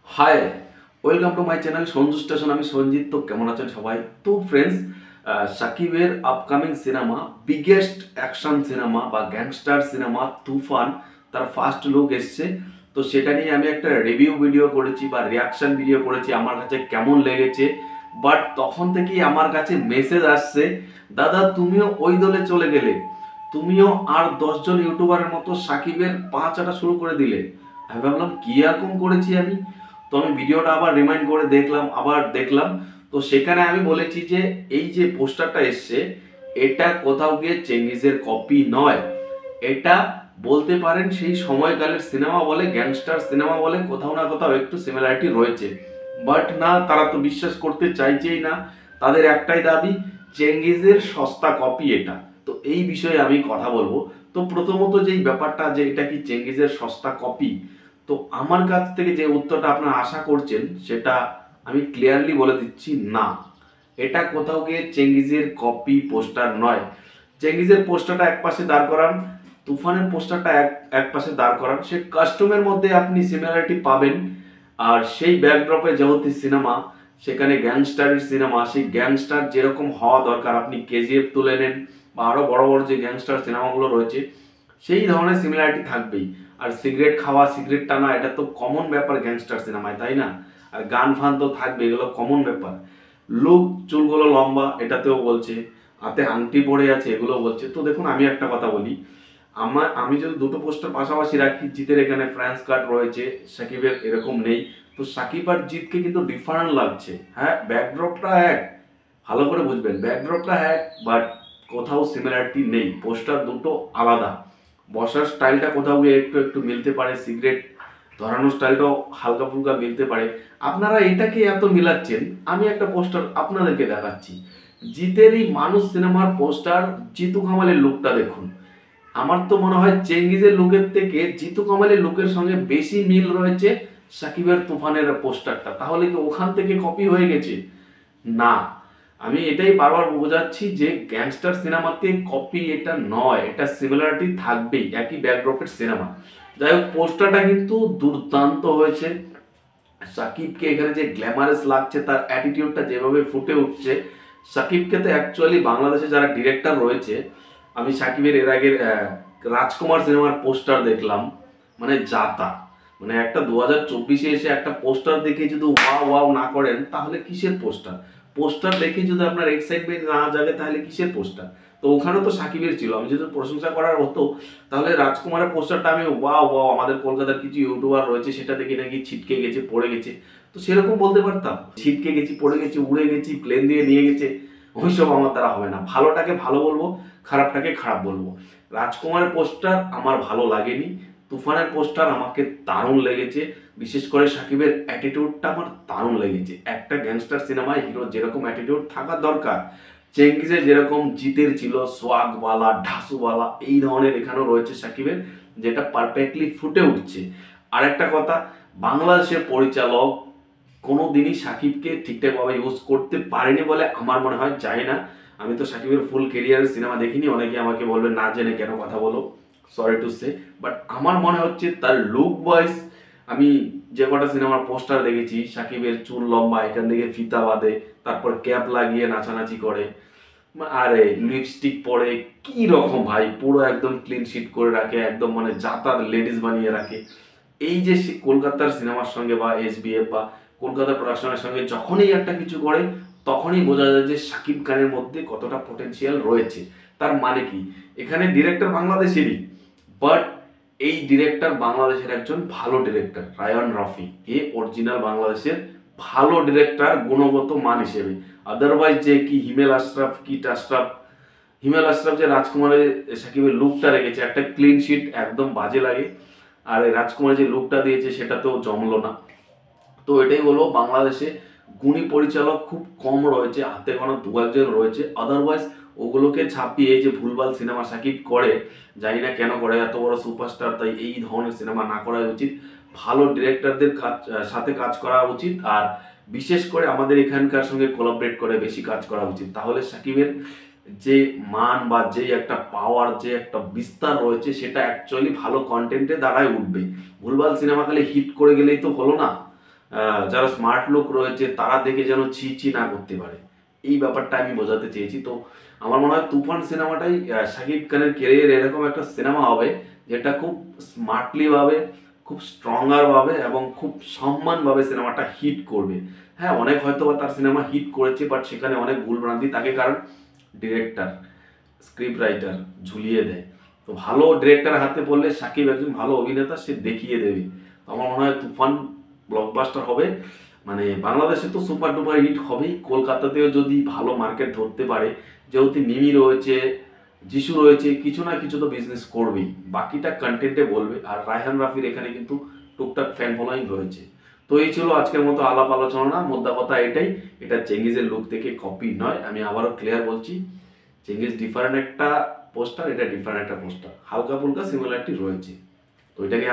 High, welcome to my channel Sanju station. আমি সঞ্জিত। তো কেমন আছেন সবাই? তো ফ্রেন্ডস, সাকিবের upcoming cinema, biggest action cinema বা গ্যাংস্টার সিনেমা তুফান, তার ফার্স্ট লুক এসছে। তো সেটা নিয়ে আমি একটা রিভিউ ভিডিও করেছি বা রিয়াকশন ভিডিও করেছি, আমার কাছে কেমন লেগেছে। বাট তখন থেকেই আমার কাছে মেসেজ আসছে, দাদা তুমিও ওই দলে চলে গেলে, তুমিও আর 10 জন ইউটিউবারের মতো সাকিবের পা চাটা শুরু করে দিলে। আমি ভাবলাম কি এরকম করেছি আমি। তো আমি ভিডিওটা আবার রিমাইন্ড করে দেখলাম, আবার দেখলাম। তো সেখানে আমি বলেছি যে এই যে পোস্টারটা এসছে, এটা কোথাও গিয়ে চেঙ্গিজের কপি নয়। এটা বলতে পারেন সেই সময়কালের সিনেমা বলে, গ্যাংস্টার সিনেমা বলে, কোথাও না কোথাও একটু সিমিলারিটি রয়েছে। বাট না, তারা তো বিশ্বাস করতে চাইছেই না। তাদের একটাই দাবি, চেঙ্গিজের সস্তা কপি এটা। তো এই বিষয়ে আমি কথা বলবো। তো প্রথমত যেই ব্যাপারটা, যে এটা কি চেঙ্গিজের সস্তা কপি, তো আমার কাছ থেকে যে উত্তরটা আপনারা আশা করছেন সেটা আমি ক্লিয়ারলি বলে দিচ্ছি, না, এটা কোথাও গিয়ে চেঙ্গিজের কপি পোস্টার নয়। চেঙ্গিজের পোস্টারটা এক পাশে দাঁড় করান, তুফানের পোস্টারটা এক পাশে দাঁড় করান, সে কাস্টমের মধ্যে আপনি সিমিলারিটি পাবেন। আর সেই ব্যাকড্রপে যেহেতু সিনেমা, সেখানে গ্যাংস্টারের সিনেমা, সেই গ্যাংস্টার যেরকম হওয়া দরকার, আপনি কেজিএফ তুলে নেন বা আরও বড় বড় যে গ্যাংস্টার সিনেমাগুলো রয়েছে, সেই ধরনের সিমিলারিটি থাকবেই। আর সিগারেট খাওয়া, সিগারেট টানা, এটা তো কমন ব্যাপার গ্যাংস্টার সিনেমায়, তাই না? আর গান ফান তো থাকবে, এগুলো কমন ব্যাপার। লুক, চুলগুলো লম্বা, এটাতেও বলছে। হাতে আংটি পড়ে আছে, এগুলো বলছে। তো দেখুন, আমি একটা কথা বলি, আমি যদি দুটো পোস্টার পাশাপাশি রাখি, জিতের এখানে ফ্রান্স কার্ড রয়েছে, সাকিবের এরকম নেই। তো সাকিব আর জিতকে কিন্তু ডিফারেন্ট লাগছে। হ্যাঁ, ব্যাকড্রপটা এক, ভালো করে বুঝবেন, ব্যাকড্রপটা এক, বাট কোথাও সিমিলারিটি নেই। পোস্টার দুটো আলাদা। বসার স্টাইলটা কোথাও গিয়ে একটু একটু মিলতে পারে, সিগারেট ধরানোর স্টাইলটাও হালকা ফুলকা মিলতে পারে। আপনারা এটাকে এত মিলাচ্ছেন। আমি একটা পোস্টার আপনাদেরকে দেখাচ্ছি, জিতেরই মানুষ সিনেমার পোস্টার, জিতু কামালের লুকটা দেখুন। আমার তো মনে হয় চেঙ্গিজের লুকের থেকে জিতু কামালের লুকের সঙ্গে বেশি মিল রয়েছে সাকিবের তুফানের পোস্টারটা। তাহলে কি ওখান থেকে কপি হয়ে গেছে? না, আমি এটাই বারবার বোঝাচ্ছি যে গ্যাংস্টার সিনেমাতে কপি এটা নয়, এটা সিমিলারিটি থাকবেই, একই ব্যাকড্রপের সিনেমা। যাই হোক, পোস্টারটা কিন্তু দুর্দান্ত হয়েছে। সাকিবকে এখানে যে গ্ল্যামারাস লাগছে, তার অ্যাটিটিউডটা যেভাবে ফুটে উঠছে, সাকিবকে তো অ্যাকচুয়ালি বাংলাদেশে যারা ডিরেক্টর রয়েছে, আমি সাকিবের এর আগের রাজকুমার সিনেমার পোস্টার দেখলাম, মানে যাতা, মানে একটা 2024-এ এসে একটা পোস্টার দেখে যদি ওয়াও ওয়াও না করেন, তাহলে কিসের পোস্টার? পোস্টার দেখে যদি আপনার এক্সাইটমেন্ট না জাগে, তাহলে কিসের পোস্টার? তো ওখানে তো সাকিবের ছিল। আমি যদি প্রশংসা করার হতো, তাহলে রাজকুমারের পোস্টারটা আমি ওয়াও ওয়াও, আমাদের কলকাতার কিছু ইউটিউবার রয়েছে সেটা দেখে নাকি ছিটকে গেছে, পড়ে গেছে, তো সেরকম বলতে পারতাম, ছিটকে গেছি, পড়ে গেছি, উড়ে গেছি, প্লেন দিয়ে নিয়ে গেছে। ওইসব আমার দ্বারা হবে না। ভালোটাকে ভালো বলবো, খারাপটাকে খারাপ বলবো। রাজকুমারের পোস্টার আমার ভালো লাগেনি, তুফানের পোস্টার আমাকে দারুণ লেগেছে। বিশেষ করে সাকিবের অ্যাটিটিউডটা আমার দারুণ লেগেছে। একটা গ্যাংস্টার সিনেমায় হিরো যেরকম অ্যাটিটিউড থাকা দরকার, চেঙ্গিজে যেরকম জিতের ছিল সোয়াগওয়ালা, ঢাসুওয়ালা, এই ধরনের এখানেও রয়েছে সাকিবের, যেটা পারফেক্টলি ফুটে উঠছে। আর একটা কথা, বাংলাদেশের পরিচালক কোনো দিনই সাকিবকে ঠিকঠাকভাবে ইউজ করতে পারেনি বলে আমার মনে হয়, যায় না। আমি তো সাকিবের ফুল কেরিয়ারের সিনেমা দেখিনি, অনেকে আমাকে বলবে না জেনে কেন কথা বলো, সরি টু সে। বাট আমার মনে হচ্ছে তার লুক ওয়াইজ, আমি যে কটা সিনেমার পোস্টার দেখেছি, সাকিবের চুল লম্বা, এখান থেকে ফিতা বাঁধে, তারপর ক্যাপ লাগিয়ে নাচানাচি করে, আরে লিপস্টিক পরে, কি রকম ভাই, পুরো একদম ক্লিন শিট করে রাখে, একদম মানে যাতায়াত লেডিস বানিয়ে রাখে। এই যে সে কলকাতার সিনেমার সঙ্গে বা এসবিএফ বা কলকাতার প্রোডাকশনের সঙ্গে যখনই একটা কিছু করে, তখনই বোঝা যায় যে সাকিব খানের মধ্যে কতটা পটেনশিয়াল রয়েছে। তার মানে কি, এখানে ডিরেক্টর বাংলাদেশেরই, বাট এই ডিরেক্টর বাংলাদেশের একজন ভালো ডিরেক্টর, রায়ন রফি, এ অরিজিনাল বাংলাদেশের ভালো ডিরেক্টর গুণগত মান হিসেবে। আদারওয়াইজ যে কি হিমেল আশরাফ, কিট আশরাফ, হিমেল আশরাফ যে রাজকুমারের সাকিবের লুকটা রেখেছে, একটা ক্লিন শিট, একদম বাজে লাগে। আর এই রাজকুমার যে লুকটা দিয়েছে সেটাতেও জমলো না। তো এটাই বলবো, বাংলাদেশে গুণী পরিচালক খুব কম রয়েছে, হাতে গোনা দু একজন রয়েছে। আদারওয়াইজ ওগুলোকে ছাপিয়ে যে ভুলভাল সিনেমা সাকিব করে, জানি না কেন করে, এত বড় সুপারস্টার, তাই এই ধরনের সিনেমা না করা উচিত। ভালো ডিরেক্টরদের সাথে কাজ করা উচিত। আর বিশেষ করে আমাদের এখানকার সঙ্গে কোলাবরেট করে বেশি কাজ করা উচিত। তাহলে সাকিবের যে মান বা যে একটা পাওয়ার, যে একটা বিস্তার রয়েছে, সেটা অ্যাকচুয়ালি ভালো কন্টেন্টে দাঁড়ায় উঠবে। ভুলভাল সিনেমা খালি হিট করে গেলেই তো হলো না। যারা স্মার্ট লোক রয়েছে তারা দেখে যেন ছি ছি না করতে পারে, এই ব্যাপারটা আমি বোঝাতে চেয়েছি। তো আমার মনে হয় তুফান সিনেমাটাই শাকিব খানের কেরিয়ার এরকম একটা সিনেমা হবে যেটা খুব স্মার্টলি ভাবে, খুব স্ট্রঙ্গার ভাবে এবং খুব সম্মানভাবে সিনেমাটা হিট করবে। হ্যাঁ, অনেক হয়তো বা তার সিনেমা হিট করেছে, বাট সেখানে অনেক ভুল ভ্রান্তি থাকে, কারণ ডিরেক্টর, স্ক্রিপ্ট রাইটার ঝুলিয়ে দেয়। তো ভালো ডিরেক্টর হাতে পড়লে সাকিব একজন ভালো অভিনেতা, সে দেখিয়ে দেবে। তো আমার মনে হয় তুফান ব্লকবাস্টার হবে, মানে বাংলাদেশে তো সুপার ডুপার হিট হবেই, কলকাতাতেও যদি ভালো মার্কেট ধরতে পারে, যেহেতু মিমি রয়েছে, যিশু রয়েছে, কিছু না কিছু তো বিজনেস করবেই, বাকিটা কন্টেন্টে বলবে। আর রায়হান রাফির এখানে কিন্তু টুকটাক ফ্যান ফলোয়িং রয়েছে। তো এই ছিল আজকের মতো আলাপ আলোচনা, মোদ্দা কথা এটাই, এটা চেঙ্গিজের লুক থেকে কপি নয়, আমি আবারও ক্লিয়ার বলছি। চেঙ্গিজ ডিফারেন্ট একটা পোস্টার, এটা ডিফারেন্ট একটা পোস্টার, হালকা ফুলকা সিমিলারিটি রয়েছে। তো এটা নিয়ে